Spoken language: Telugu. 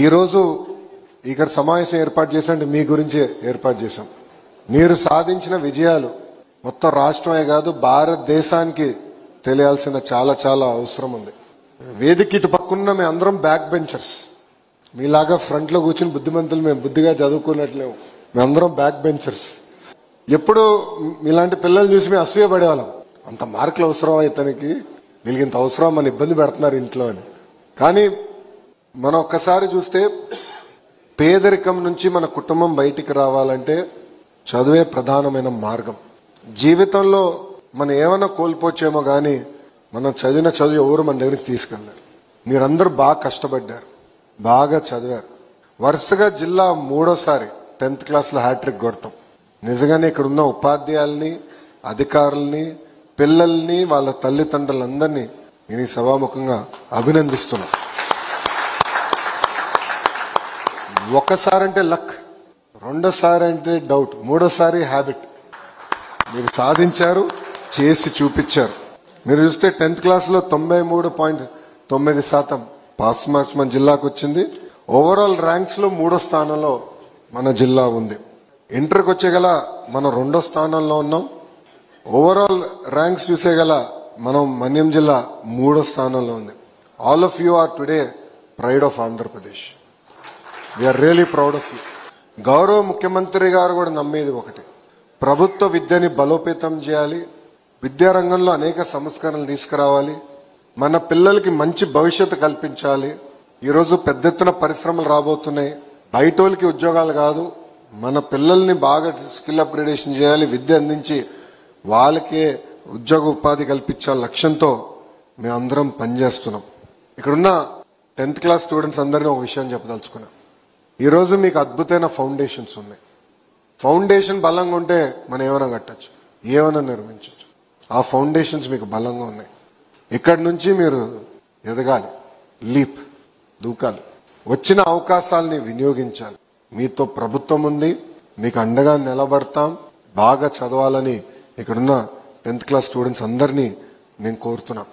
ఈరోజు ఇక్కడ సమావేశం ఏర్పాటు చేసండి మీ గురించి ఏర్పాటు చేశాం. మీరు సాధించిన విజయాలు మొత్తం రాష్ట్రమే కాదు భారతదేశానికి తెలియాల్సిన చాలా చాలా అవసరం ఉంది. వేదిక ఇటు పక్కన మేము అందరం బ్యాక్ బెంచర్స్, మీలాగా ఫ్రంట్ లో కూర్చుని బుద్ధిమంతులు మేము బుద్ధిగా చదువుకున్నట్లేము. మేమందరం బ్యాక్ బెంచర్స్. ఎప్పుడు మీలాంటి పిల్లలు చూసి మేము అసూయపడేవాళ్ళం, అంత మార్కులు అవసరం ఇతనికి, వీళ్ళకి ఇంత అవసరం మన ఇబ్బంది పెడుతున్నారు ఇంట్లో అని. కానీ మనం ఒక్కసారి చూస్తే పేదరికం నుంచి మన కుటుంబం బయటికి రావాలంటే చదువే ప్రధానమైన మార్గం. జీవితంలో మనం ఏమైనా కోల్పోవచ్చేమో కానీ మనం చదివిన చదువు ఎవరు మన దగ్గరికి తీసుకెళ్ళారు. మీరందరూ బాగా కష్టపడ్డారు, బాగా చదివారు. వరుసగా జిల్లా 3వ సారి 10th క్లాస్లో హ్యాట్రిక్ కొడతాం. నిజంగానే ఇక్కడ ఉన్న ఉపాధ్యాయుల్ని, అధికారుల్ని, పిల్లల్ని, వాళ్ళ తల్లిదండ్రులందరినీ నేను ఈ సభాముఖంగా అభినందిస్తున్నా. ఒకసారి అంటే లక్, 2వ సారి అంటే డౌట్, 3వ సారి హ్యాబిట్. మీరు సాధించారు, చేసి చూపించారు. మీరు చూస్తే 10th క్లాస్లో 93.9% పాస్ మార్క్స్ మన జిల్లాకు వచ్చింది. ఓవరాల్ ర్యాంక్స్ లో 3వ స్థానంలో మన జిల్లా ఉంది. ఇంటర్కి వచ్చేగల మనం 2వ స్థానంలో ఉన్నాం. ఓవరాల్ ర్యాంక్స్ చూసేగల మనం మన్యం జిల్లా 3వ స్థానంలో ఉంది. All of you are today pride of Andhra Pradesh. We are really proud of you. గౌరవ ముఖ్యమంత్రి గారు కూడా నమ్మేది ఒకటి, ప్రభుత్వ విద్యని బలోపేతం చేయాలి, విద్యారంగంలో అనేక సంస్కరణలు తీసుకురావాలి, మన పిల్లలకి మంచి భవిష్యత్తు కల్పించాలి. ఈరోజు పెద్ద ఎత్తున పరిశ్రమలు రాబోతున్నాయి. బయటోళ్ళకి ఉద్యోగాలు కాదు, మన పిల్లల్ని బాగా స్కిల్ అప్గ్రేడేషన్ చేయాలి, విద్య అందించి వాళ్ళకే ఉద్యోగ ఉపాధి కల్పించాలి లక్ష్యంతో మేమందరం పనిచేస్తున్నాం. ఇక్కడున్న 10th క్లాస్ స్టూడెంట్స్ అందరినీ ఒక విషయం చెప్పదలుచుకున్నాం. ఈరోజు మీకు అద్భుతమైన ఫౌండేషన్స్ ఉన్నాయి. ఫౌండేషన్ బలంగా ఉంటే మనం ఏమైనా కట్టచ్చు, ఏమైనా నిర్మించవచ్చు. ఆ ఫౌండేషన్స్ మీకు బలంగా ఉన్నాయి. ఇక్కడి నుంచి మీరు ఎదగాలి, లీప్ దూకాలి, వచ్చిన అవకాశాలని వినియోగించాలి. మీతో ప్రభుత్వం ఉంది, మీకు అండగా నిలబడతాం. బాగా చదవాలని ఇక్కడున్న 10th క్లాస్ స్టూడెంట్స్ అందరినీ నేను కోరుతున్నాను.